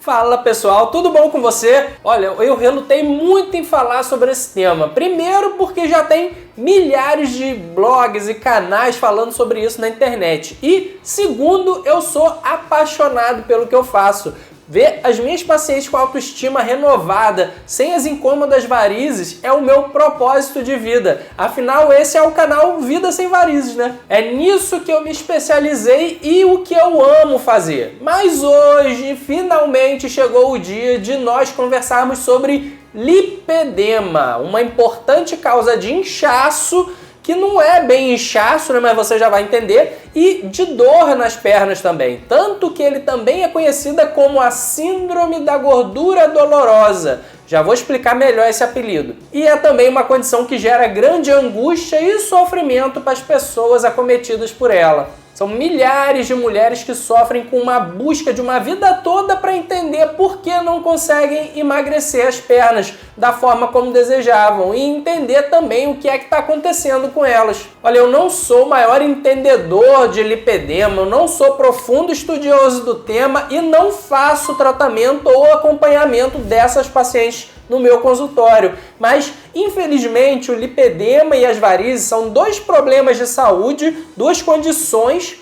Fala pessoal, tudo bom com você? Olha, eu relutei muito em falar sobre esse tema. Primeiro porque já tem milhares de blogs e canais falando sobre isso na internet. E segundo, eu sou apaixonado pelo que eu faço. Ver as minhas pacientes com autoestima renovada, sem as incômodas varizes, é o meu propósito de vida. Afinal, esse é o canal Vida Sem Varizes, né? É nisso que eu me especializei e o que eu amo fazer. Mas hoje, finalmente, chegou o dia de nós conversarmos sobre lipedema, uma importante causa de inchaço, que não é bem inchaço, né, mas você já vai entender, e de dor nas pernas também. Tanto que ele também é conhecida como a síndrome da gordura dolorosa. Já vou explicar melhor esse apelido. E é também uma condição que gera grande angústia e sofrimento para as pessoas acometidas por ela. São milhares de mulheres que sofrem com uma busca de uma vida toda para entender por que não conseguem emagrecer as pernas da forma como desejavam e entender também o que é que está acontecendo com elas. Olha, eu não sou o maior entendedor de lipedema, eu não sou profundo estudioso do tema e não faço tratamento ou acompanhamento dessas pacientes no meu consultório, mas infelizmente o lipedema e as varizes são dois problemas de saúde, duas condições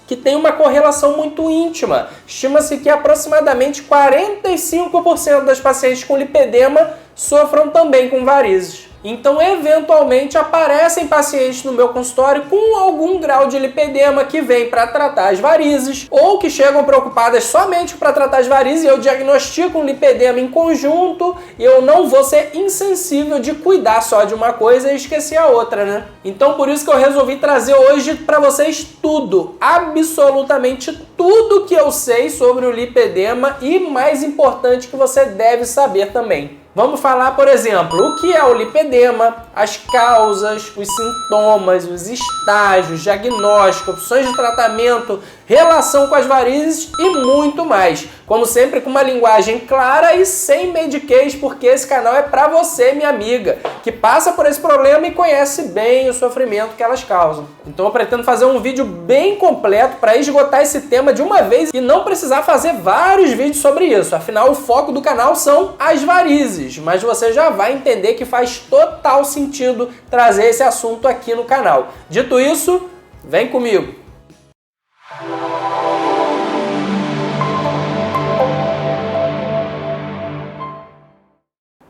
que têm uma correlação muito íntima. Estima-se que aproximadamente 45% das pacientes com lipedema sofram também com varizes. Então, eventualmente, aparecem pacientes no meu consultório com algum grau de lipedema que vem para tratar as varizes ou que chegam preocupadas somente para tratar as varizes e eu diagnostico um lipedema em conjunto e eu não vou ser insensível de cuidar só de uma coisa e esquecer a outra, né? Então, por isso que eu resolvi trazer hoje para vocês tudo, absolutamente tudo que eu sei sobre o lipedema e, mais importante, que você deve saber também. Vamos falar, por exemplo, o que é o lipedema, as causas, os sintomas, os estágios, diagnóstico, opções de tratamento, relação com as varizes e muito mais. Como sempre, com uma linguagem clara e sem mediquês, porque esse canal é para você, minha amiga, que passa por esse problema e conhece bem o sofrimento que elas causam. Então eu pretendo fazer um vídeo bem completo para esgotar esse tema de uma vez e não precisar fazer vários vídeos sobre isso. Afinal, o foco do canal são as varizes, mas você já vai entender que faz total sentido trazer esse assunto aqui no canal. Dito isso, vem comigo!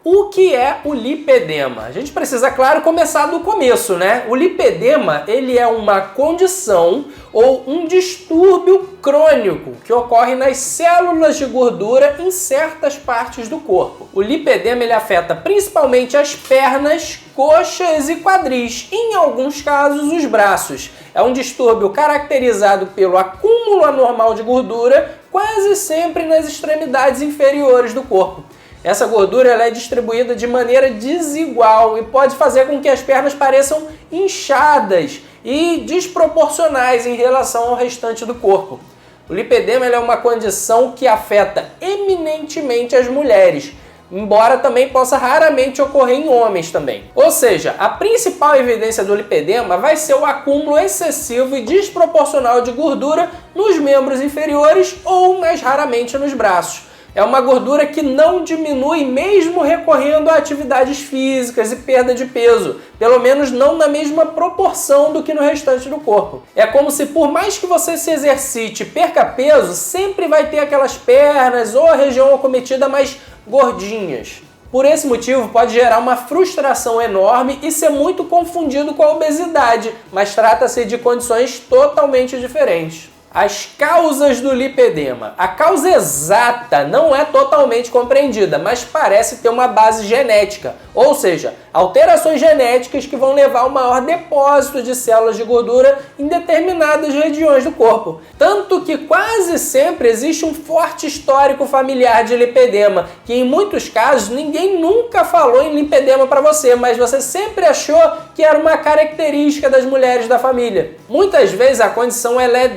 O que é o lipedema? A gente precisa, claro, começar do começo, né? O lipedema, ele é uma condição ou um distúrbio crônico que ocorre nas células de gordura em certas partes do corpo. O lipedema, ele afeta principalmente as pernas, coxas e quadris, e em alguns casos os braços. É um distúrbio caracterizado pelo acúmulo anormal de gordura, quase sempre nas extremidades inferiores do corpo. Essa gordura ela é distribuída de maneira desigual e pode fazer com que as pernas pareçam inchadas e desproporcionais em relação ao restante do corpo. O lipedema é uma condição que afeta eminentemente as mulheres, embora também possa raramente ocorrer em homens também. Ou seja, a principal evidência do lipedema vai ser o acúmulo excessivo e desproporcional de gordura nos membros inferiores ou, mais raramente, nos braços. É uma gordura que não diminui mesmo recorrendo a atividades físicas e perda de peso, pelo menos não na mesma proporção do que no restante do corpo. É como se por mais que você se exercite e perca peso, sempre vai ter aquelas pernas ou a região acometida mais gordinhas. Por esse motivo pode gerar uma frustração enorme e ser muito confundido com a obesidade, mas trata-se de condições totalmente diferentes. As causas do lipedema. A causa exata não é totalmente compreendida, mas parece ter uma base genética, ou seja, alterações genéticas que vão levar a um maior depósito de células de gordura em determinadas regiões do corpo. Tanto que quase sempre existe um forte histórico familiar de lipedema, que em muitos casos ninguém nunca falou em lipedema para você, mas você sempre achou que era uma característica das mulheres da família. Muitas vezes a condição ela é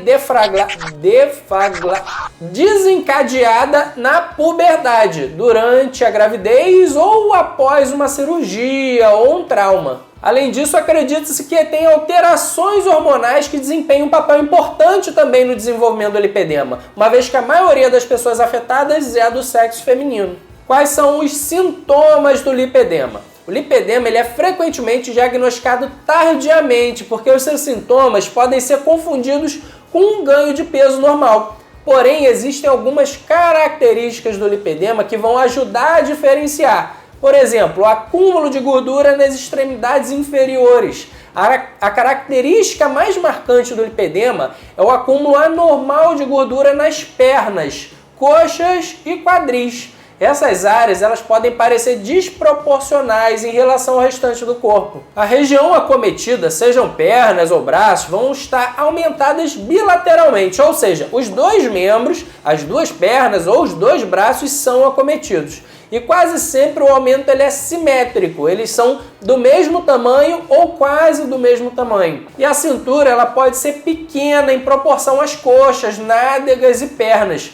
desencadeada na puberdade, durante a gravidez ou após uma cirurgia ou um trauma. Além disso, acredita-se que tem alterações hormonais que desempenham um papel importante também no desenvolvimento do lipedema, uma vez que a maioria das pessoas afetadas é do sexo feminino. Quais são os sintomas do lipedema? O lipedema ele é frequentemente diagnosticado tardiamente, porque os seus sintomas podem ser confundidos com um ganho de peso normal. Porém, existem algumas características do lipedema que vão ajudar a diferenciar. Por exemplo, o acúmulo de gordura nas extremidades inferiores. A característica mais marcante do lipedema é o acúmulo anormal de gordura nas pernas, coxas e quadris. Essas áreas elas podem parecer desproporcionais em relação ao restante do corpo. A região acometida, sejam pernas ou braços, vão estar aumentadas bilateralmente, ou seja, os dois membros, as duas pernas ou os dois braços são acometidos. E quase sempre o aumento ele é simétrico, eles são do mesmo tamanho ou quase do mesmo tamanho. E a cintura ela pode ser pequena em proporção às coxas, nádegas e pernas.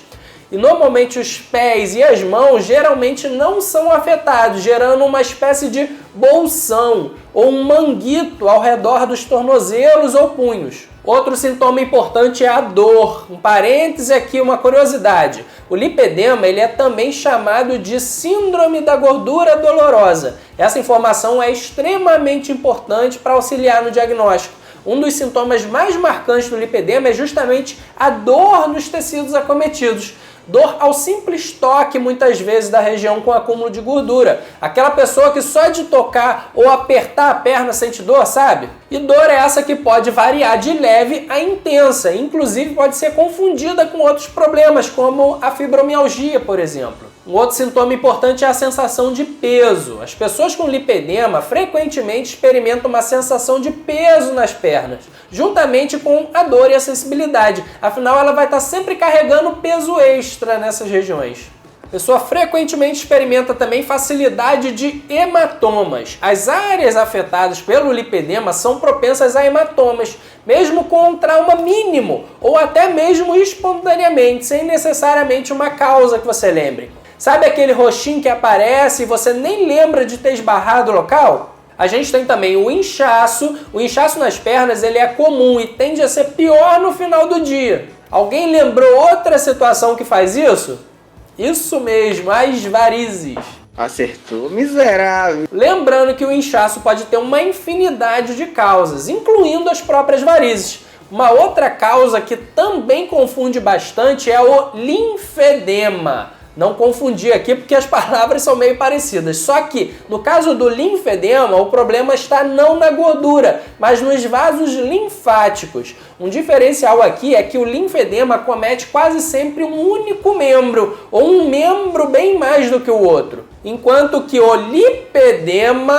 E normalmente os pés e as mãos geralmente não são afetados, gerando uma espécie de bolsão ou um manguito ao redor dos tornozelos ou punhos. Outro sintoma importante é a dor. Um parêntese aqui, uma curiosidade. O lipedema ele é também chamado de síndrome da gordura dolorosa. Essa informação é extremamente importante para auxiliar no diagnóstico. Um dos sintomas mais marcantes do lipedema é justamente a dor nos tecidos acometidos. Dor ao simples toque, muitas vezes, da região com acúmulo de gordura. Aquela pessoa que só de tocar ou apertar a perna sente dor, sabe? E dor é essa que pode variar de leve a intensa, inclusive pode ser confundida com outros problemas, como a fibromialgia, por exemplo. Um outro sintoma importante é a sensação de peso. As pessoas com lipedema frequentemente experimentam uma sensação de peso nas pernas, juntamente com a dor e a sensibilidade. Afinal, ela vai estar sempre carregando peso extra nessas regiões. A pessoa frequentemente experimenta também facilidade de hematomas. As áreas afetadas pelo lipedema são propensas a hematomas, mesmo com um trauma mínimo ou até mesmo espontaneamente, sem necessariamente uma causa que você lembre. Sabe aquele roxinho que aparece e você nem lembra de ter esbarrado o local? A gente tem também o inchaço. O inchaço nas pernas ele é comum e tende a ser pior no final do dia. Alguém lembrou outra situação que faz isso? Isso mesmo, as varizes. Acertou, miserável. Lembrando que o inchaço pode ter uma infinidade de causas, incluindo as próprias varizes. Uma outra causa que também confunde bastante é o linfedema. Não confundir aqui porque as palavras são meio parecidas. Só que, no caso do linfedema, o problema está não na gordura, mas nos vasos linfáticos. Um diferencial aqui é que o linfedema acomete quase sempre um único membro, ou um membro bem mais do que o outro. Enquanto que o lipedema,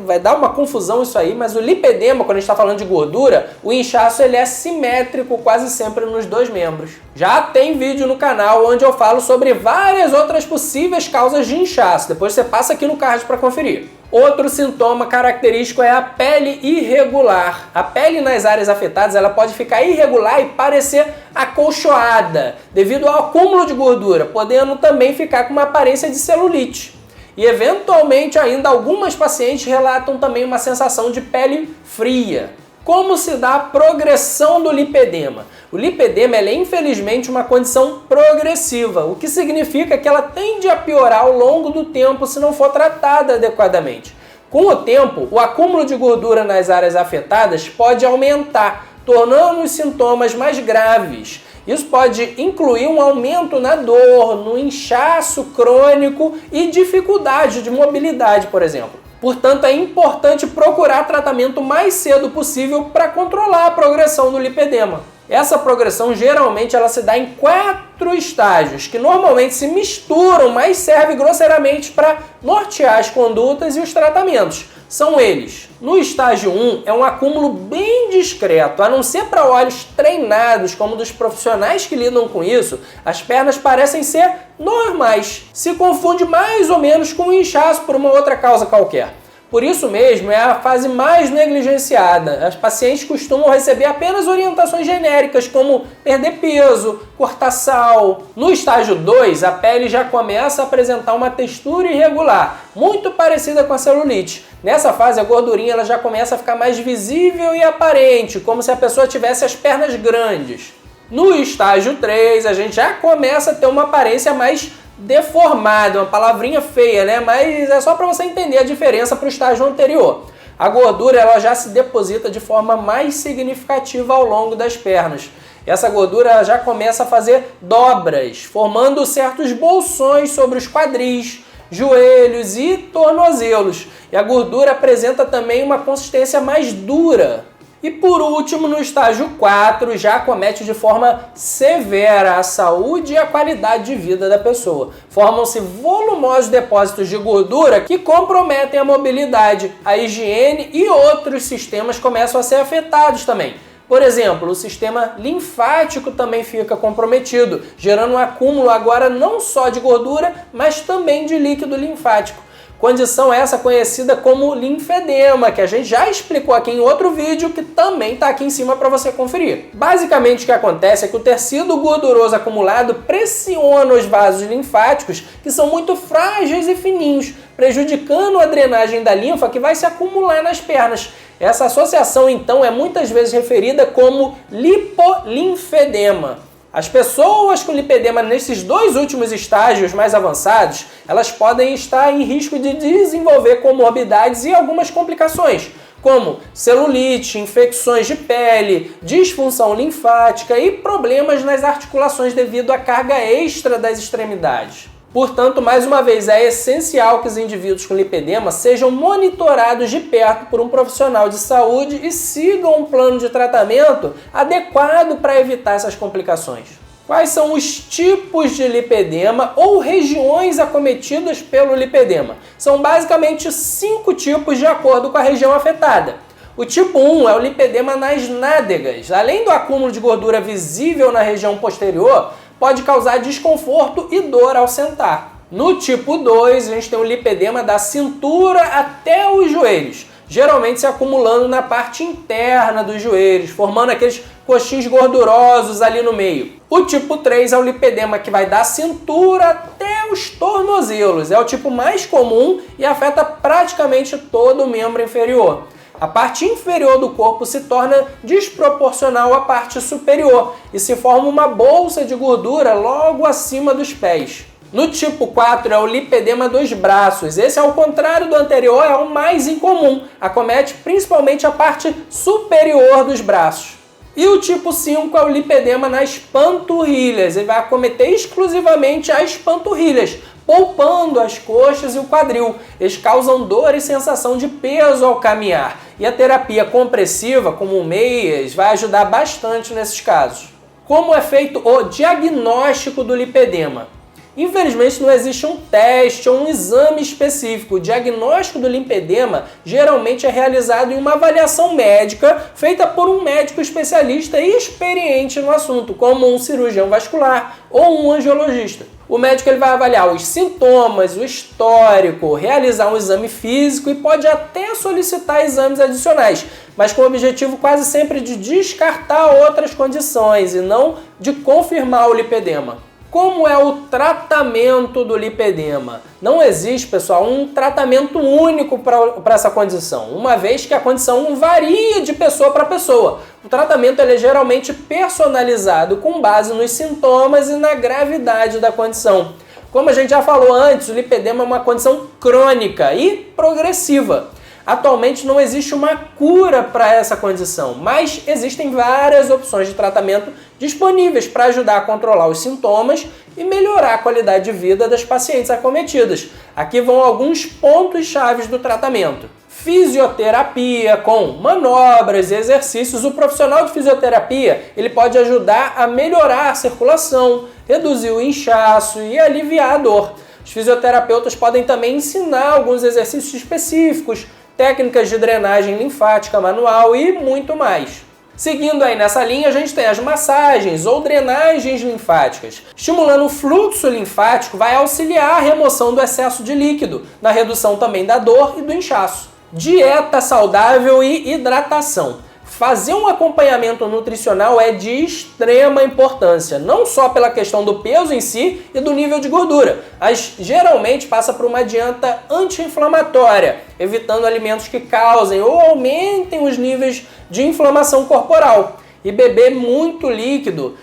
vai dar uma confusão isso aí, mas o lipedema, quando a gente está falando de gordura, o inchaço ele é simétrico quase sempre nos dois membros. Já tem vídeo no canal onde eu falo sobre várias outras possíveis causas de inchaço, depois você passa aqui no card para conferir. Outro sintoma característico é a pele irregular. A pele nas áreas afetadas ela pode ficar irregular e parecer acolchoada, devido ao acúmulo de gordura, podendo também ficar com uma aparência de celulite. E eventualmente ainda algumas pacientes relatam também uma sensação de pele fria. Como se dá a progressão do lipedema? O lipedema é infelizmente uma condição progressiva, o que significa que ela tende a piorar ao longo do tempo se não for tratada adequadamente. Com o tempo, o acúmulo de gordura nas áreas afetadas pode aumentar, tornando os sintomas mais graves. Isso pode incluir um aumento na dor, no inchaço crônico e dificuldade de mobilidade, por exemplo. Portanto, é importante procurar tratamento o mais cedo possível para controlar a progressão do lipedema. Essa progressão geralmente ela se dá em 4 estágios, que normalmente se misturam, mas serve grosseiramente para nortear as condutas e os tratamentos. São eles. No estágio 1 é um acúmulo bem discreto, a não ser para olhos treinados como dos profissionais que lidam com isso, as pernas parecem ser normais. Se confunde mais ou menos com o inchaço por uma outra causa qualquer. Por isso mesmo, é a fase mais negligenciada. As pacientes costumam receber apenas orientações genéricas, como perder peso, cortar sal. No estágio 2, a pele já começa a apresentar uma textura irregular, muito parecida com a celulite. Nessa fase, a gordurinha ela já começa a ficar mais visível e aparente, como se a pessoa tivesse as pernas grandes. No estágio 3, a gente já começa a ter uma aparência mais deformada, uma palavrinha feia, né? Mas é só para você entender a diferença para o estágio anterior. A gordura ela já se deposita de forma mais significativa ao longo das pernas. Essa gordura ela já começa a fazer dobras, formando certos bolsões sobre os quadris, joelhos e tornozelos. E a gordura apresenta também uma consistência mais dura. E por último, no estágio 4, já acomete de forma severa a saúde e a qualidade de vida da pessoa. Formam-se volumosos depósitos de gordura que comprometem a mobilidade, a higiene e outros sistemas começam a ser afetados também. Por exemplo, o sistema linfático também fica comprometido, gerando um acúmulo agora não só de gordura, mas também de líquido linfático. Condição essa conhecida como linfedema, que a gente já explicou aqui em outro vídeo, que também está aqui em cima para você conferir. Basicamente o que acontece é que o tecido gorduroso acumulado pressiona os vasos linfáticos, que são muito frágeis e fininhos, prejudicando a drenagem da linfa que vai se acumular nas pernas. Essa associação então é muitas vezes referida como lipolinfedema. As pessoas com lipedema nesses dois últimos estágios mais avançados, elas podem estar em risco de desenvolver comorbidades e algumas complicações, como celulite, infecções de pele, disfunção linfática e problemas nas articulações devido à carga extra das extremidades. Portanto, mais uma vez, é essencial que os indivíduos com lipedema sejam monitorados de perto por um profissional de saúde e sigam um plano de tratamento adequado para evitar essas complicações. Quais são os tipos de lipedema ou regiões acometidas pelo lipedema? São basicamente 5 tipos de acordo com a região afetada. O tipo 1 é o lipedema nas nádegas. Além do acúmulo de gordura visível na região posterior, pode causar desconforto e dor ao sentar. No tipo 2, a gente tem o lipedema da cintura até os joelhos, geralmente se acumulando na parte interna dos joelhos, formando aqueles coxins gordurosos ali no meio. O tipo 3 é o lipedema que vai da cintura até os tornozelos, é o tipo mais comum e afeta praticamente todo o membro inferior. A parte inferior do corpo se torna desproporcional à parte superior e se forma uma bolsa de gordura logo acima dos pés. No tipo 4 é o lipedema dos braços. Esse, ao contrário do anterior, é o mais incomum. Acomete principalmente a parte superior dos braços. E o tipo 5 é o lipedema nas panturrilhas. Ele vai acometer exclusivamente as panturrilhas, poupando as coxas e o quadril. Eles causam dor e sensação de peso ao caminhar. E a terapia compressiva, como meias, vai ajudar bastante nesses casos. Como é feito o diagnóstico do lipedema? Infelizmente não existe um teste ou um exame específico. O diagnóstico do lipedema geralmente é realizado em uma avaliação médica feita por um médico especialista e experiente no assunto, como um cirurgião vascular ou um angiologista. O médico ele vai avaliar os sintomas, o histórico, realizar um exame físico e pode até solicitar exames adicionais, mas com o objetivo quase sempre de descartar outras condições e não de confirmar o lipedema. Como é o tratamento do lipedema? Não existe, pessoal, um tratamento único para essa condição, uma vez que a condição varia de pessoa para pessoa. O tratamento ele é geralmente personalizado com base nos sintomas e na gravidade da condição. Como a gente já falou antes, o lipedema é uma condição crônica e progressiva. Atualmente não existe uma cura para essa condição, mas existem várias opções de tratamento disponíveis para ajudar a controlar os sintomas e melhorar a qualidade de vida das pacientes acometidas. Aqui vão alguns pontos chaves do tratamento. Fisioterapia com manobras e exercícios. O profissional de fisioterapia ele pode ajudar a melhorar a circulação, reduzir o inchaço e aliviar a dor. Os fisioterapeutas podem também ensinar alguns exercícios específicos, técnicas de drenagem linfática manual e muito mais. Seguindo aí nessa linha, a gente tem as massagens ou drenagens linfáticas. Estimulando o fluxo linfático vai auxiliar a remoção do excesso de líquido, na redução também da dor e do inchaço. Dieta saudável e hidratação. Fazer um acompanhamento nutricional é de extrema importância, não só pela questão do peso em si e do nível de gordura, mas geralmente passa por uma dieta anti-inflamatória, evitando alimentos que causem ou aumentem os níveis de inflamação corporal. E beber muito líquido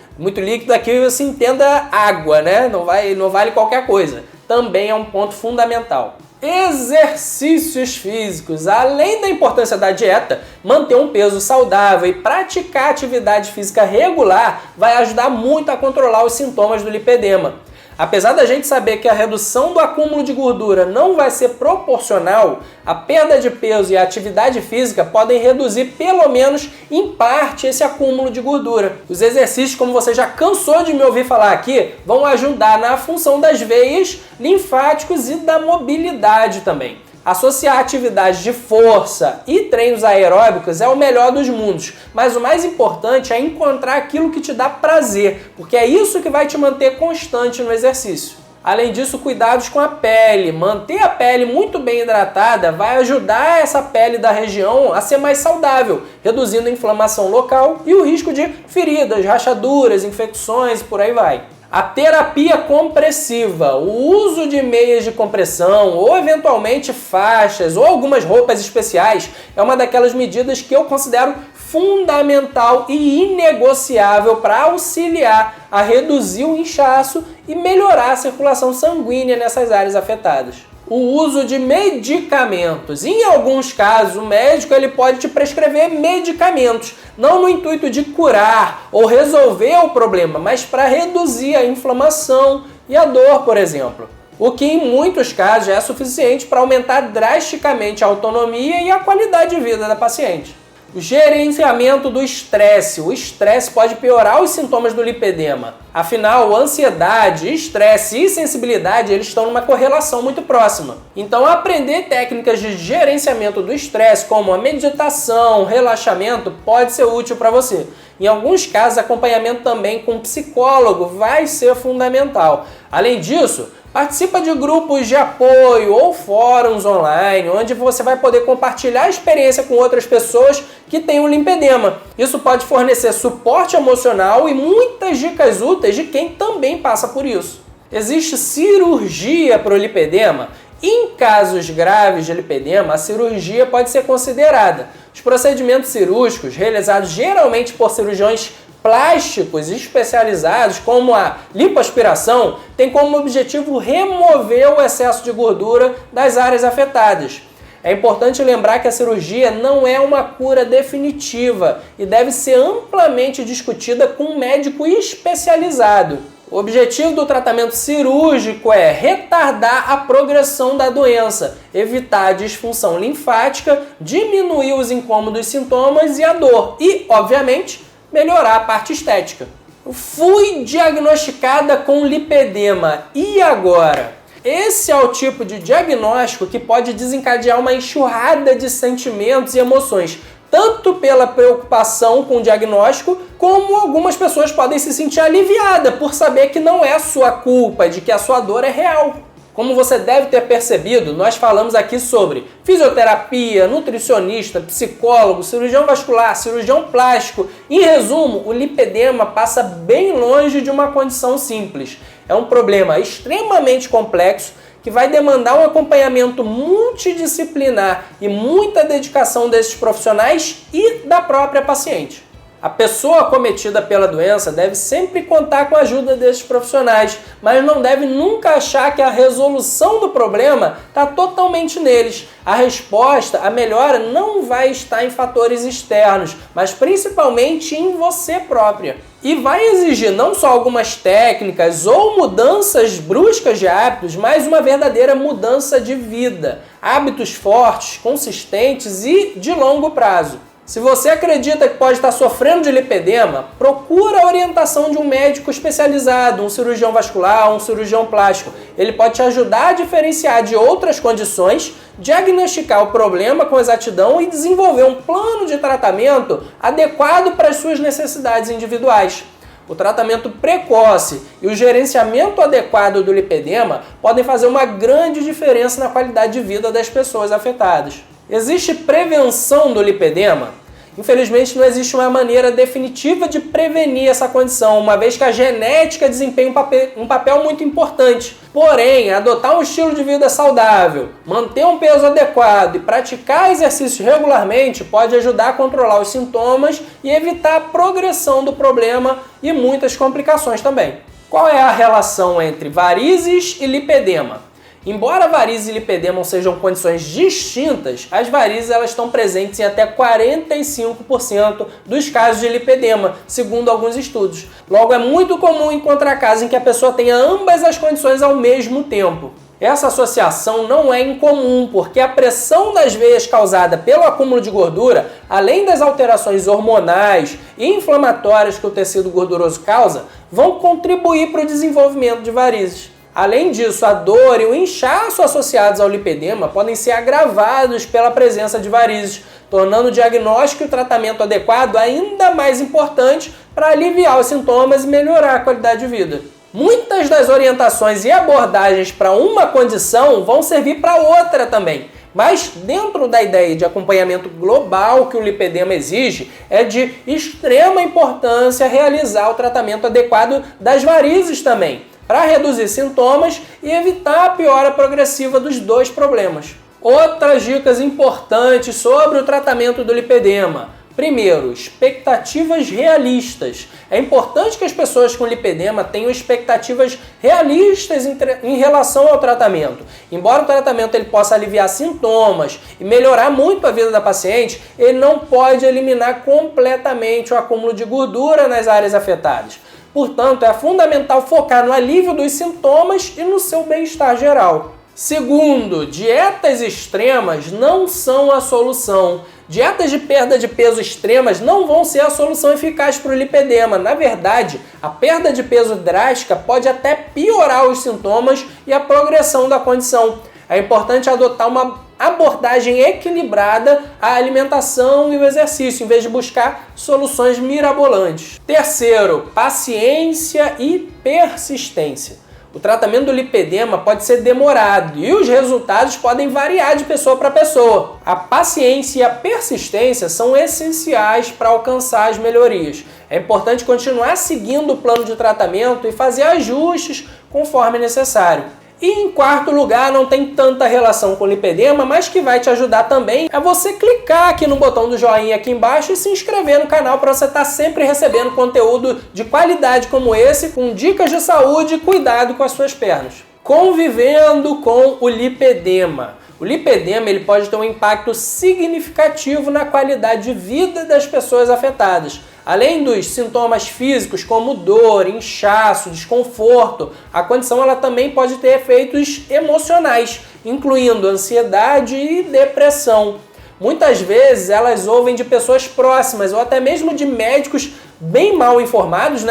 aqui você entenda água, né? Não vale qualquer coisa. Também é um ponto fundamental. Exercícios físicos. Além da importância da dieta, manter um peso saudável e praticar atividade física regular vai ajudar muito a controlar os sintomas do lipedema. Apesar da gente saber que a redução do acúmulo de gordura não vai ser proporcional, a perda de peso e a atividade física podem reduzir pelo menos em parte esse acúmulo de gordura. Os exercícios, como você já cansou de me ouvir falar aqui, vão ajudar na função das veias, linfáticos e da mobilidade também. Associar atividades de força e treinos aeróbicos é o melhor dos mundos, mas o mais importante é encontrar aquilo que te dá prazer, porque é isso que vai te manter constante no exercício. Além disso, cuidados com a pele. Manter a pele muito bem hidratada vai ajudar essa pele da região a ser mais saudável, reduzindo a inflamação local e o risco de feridas, rachaduras, infecções e por aí vai. A terapia compressiva, o uso de meias de compressão ou eventualmente faixas ou algumas roupas especiais é uma daquelas medidas que eu considero fundamental e inegociável para auxiliar a reduzir o inchaço e melhorar a circulação sanguínea nessas áreas afetadas. O uso de medicamentos. Em alguns casos, o médico ele pode te prescrever medicamentos, não no intuito de curar ou resolver o problema, mas para reduzir a inflamação e a dor, por exemplo. O que em muitos casos é suficiente para aumentar drasticamente a autonomia e a qualidade de vida da paciente. O gerenciamento do estresse. O estresse pode piorar os sintomas do lipedema. Afinal, ansiedade, estresse e sensibilidade eles estão numa correlação muito próxima. Então, aprender técnicas de gerenciamento do estresse, como a meditação, relaxamento, pode ser útil para você. Em alguns casos, acompanhamento também com um psicólogo vai ser fundamental. Além disso, participa de grupos de apoio ou fóruns online, onde você vai poder compartilhar a experiência com outras pessoas que têm o lipedema. Isso pode fornecer suporte emocional e muitas dicas úteis de quem também passa por isso. Existe cirurgia para o lipedema? Em casos graves de lipedema, a cirurgia pode ser considerada. Os procedimentos cirúrgicos, realizados geralmente por cirurgiões plásticos especializados, como a lipoaspiração, têm como objetivo remover o excesso de gordura das áreas afetadas. É importante lembrar que a cirurgia não é uma cura definitiva e deve ser amplamente discutida com um médico especializado. O objetivo do tratamento cirúrgico é retardar a progressão da doença, evitar a disfunção linfática, diminuir os incômodos sintomas e a dor e, obviamente, melhorar a parte estética. Fui diagnosticada com lipedema. E agora? Esse é o tipo de diagnóstico que pode desencadear uma enxurrada de sentimentos e emoções, tanto pela preocupação com o diagnóstico, como algumas pessoas podem se sentir aliviadas por saber que não é sua culpa, de que a sua dor é real. Como você deve ter percebido, nós falamos aqui sobre fisioterapia, nutricionista, psicólogo, cirurgião vascular, cirurgião plástico. Em resumo, o lipedema passa bem longe de uma condição simples. É um problema extremamente complexo que vai demandar um acompanhamento multidisciplinar e muita dedicação desses profissionais e da própria paciente. A pessoa acometida pela doença deve sempre contar com a ajuda desses profissionais, mas não deve nunca achar que a resolução do problema está totalmente neles. A resposta, a melhora, não vai estar em fatores externos, mas principalmente em você própria. E vai exigir não só algumas técnicas ou mudanças bruscas de hábitos, mas uma verdadeira mudança de vida. Hábitos fortes, consistentes e de longo prazo. Se você acredita que pode estar sofrendo de lipedema, procura a orientação de um médico especializado, um cirurgião vascular, um cirurgião plástico. Ele pode te ajudar a diferenciar de outras condições, diagnosticar o problema com exatidão e desenvolver um plano de tratamento adequado para as suas necessidades individuais. O tratamento precoce e o gerenciamento adequado do lipedema podem fazer uma grande diferença na qualidade de vida das pessoas afetadas. Existe prevenção do lipedema? Infelizmente, não existe uma maneira definitiva de prevenir essa condição, uma vez que a genética desempenha um papel muito importante. Porém, adotar um estilo de vida saudável, manter um peso adequado e praticar exercícios regularmente pode ajudar a controlar os sintomas e evitar a progressão do problema e muitas complicações também. Qual é a relação entre varizes e lipedema? Embora varizes e lipedema sejam condições distintas, as varizes elas estão presentes em até 45% dos casos de lipedema, segundo alguns estudos. Logo, é muito comum encontrar casos em que a pessoa tenha ambas as condições ao mesmo tempo. Essa associação não é incomum, porque a pressão das veias causada pelo acúmulo de gordura, além das alterações hormonais e inflamatórias que o tecido gorduroso causa, vão contribuir para o desenvolvimento de varizes. Além disso, a dor e o inchaço associados ao lipedema podem ser agravados pela presença de varizes, tornando o diagnóstico e o tratamento adequado ainda mais importante para aliviar os sintomas e melhorar a qualidade de vida. Muitas das orientações e abordagens para uma condição vão servir para outra também. Mas dentro da ideia de acompanhamento global que o lipedema exige, é de extrema importância realizar o tratamento adequado das varizes também, para reduzir sintomas e evitar a piora progressiva dos dois problemas. Outras dicas importantes sobre o tratamento do lipedema. Primeiro, expectativas realistas. É importante que as pessoas com lipedema tenham expectativas realistas em relação ao tratamento. Embora o tratamento ele possa aliviar sintomas e melhorar muito a vida da paciente, ele não pode eliminar completamente o acúmulo de gordura nas áreas afetadas. Portanto, é fundamental focar no alívio dos sintomas e no seu bem-estar geral. Segundo, dietas extremas não são a solução. Dietas de perda de peso extremas não vão ser a solução eficaz para o lipedema. Na verdade, a perda de peso drástica pode até piorar os sintomas e a progressão da condição. É importante adotar uma abordagem equilibrada à alimentação e o exercício, em vez de buscar soluções mirabolantes. Terceiro, paciência e persistência. O tratamento do lipedema pode ser demorado e os resultados podem variar de pessoa para pessoa. A paciência e a persistência são essenciais para alcançar as melhorias. É importante continuar seguindo o plano de tratamento e fazer ajustes conforme necessário. E em quarto lugar, não tem tanta relação com o lipedema, mas que vai te ajudar também, é você clicar aqui no botão do joinha aqui embaixo e se inscrever no canal para você estar sempre recebendo conteúdo de qualidade como esse, com dicas de saúde e cuidado com as suas pernas. Convivendo com o lipedema. O lipedema ele pode ter um impacto significativo na qualidade de vida das pessoas afetadas. Além dos sintomas físicos como dor, inchaço, desconforto, a condição ela também pode ter efeitos emocionais, incluindo ansiedade e depressão. Muitas vezes elas ouvem de pessoas próximas ou até mesmo de médicos bem mal informados,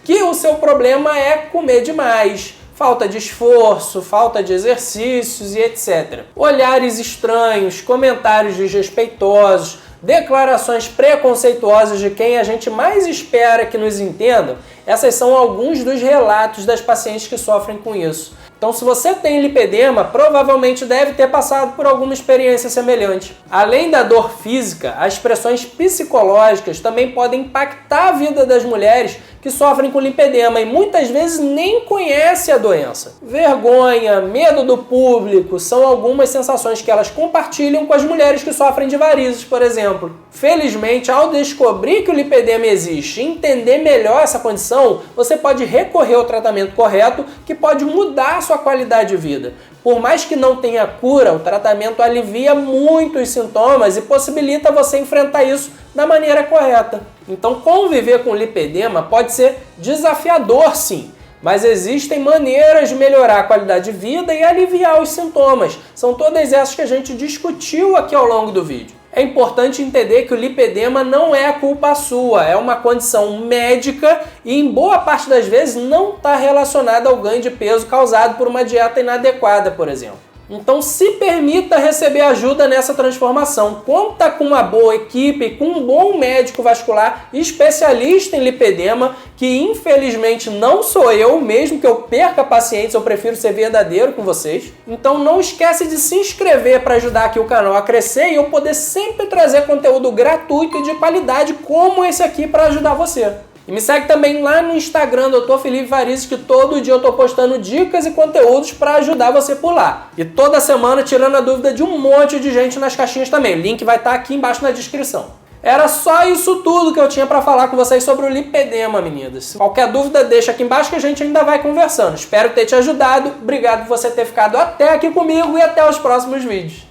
que o seu problema é comer demais, falta de esforço, falta de exercícios e etc. Olhares estranhos, comentários desrespeitosos, declarações preconceituosas de quem a gente mais espera que nos entendam, essas são alguns dos relatos das pacientes que sofrem com isso. Então, se você tem lipedema, provavelmente deve ter passado por alguma experiência semelhante. Além da dor física, as pressões psicológicas também podem impactar a vida das mulheres que sofrem com lipedema e muitas vezes nem conhecem a doença. Vergonha, medo do público são algumas sensações que elas compartilham com as mulheres que sofrem de varizes, por exemplo. Felizmente, ao descobrir que o lipedema existe e entender melhor essa condição, você pode recorrer ao tratamento correto que pode mudar a sua qualidade de vida. Por mais que não tenha cura, o tratamento alivia muito os sintomas e possibilita você enfrentar isso da maneira correta. Então, conviver com lipedema pode ser desafiador, sim, mas existem maneiras de melhorar a qualidade de vida e aliviar os sintomas. São todas essas que a gente discutiu aqui ao longo do vídeo. É importante entender que o lipedema não é a culpa sua, é uma condição médica e em boa parte das vezes não está relacionada ao ganho de peso causado por uma dieta inadequada, por exemplo. Então se permita receber ajuda nessa transformação. Conta com uma boa equipe, com um bom médico vascular especialista em lipedema, que infelizmente não sou eu, mesmo que eu perca pacientes, eu prefiro ser verdadeiro com vocês. Então não esquece de se inscrever para ajudar aqui o canal a crescer e eu poder sempre trazer conteúdo gratuito e de qualidade como esse aqui para ajudar você. E me segue também lá no Instagram, Dr. Felipe Varizes, que todo dia eu tô postando dicas e conteúdos para ajudar você por lá. E toda semana tirando a dúvida de um monte de gente nas caixinhas também. O link vai estar aqui embaixo na descrição. Era só isso tudo que eu tinha para falar com vocês sobre o lipedema, meninas. Qualquer dúvida deixa aqui embaixo que a gente ainda vai conversando. Espero ter te ajudado. Obrigado por você ter ficado até aqui comigo e até os próximos vídeos.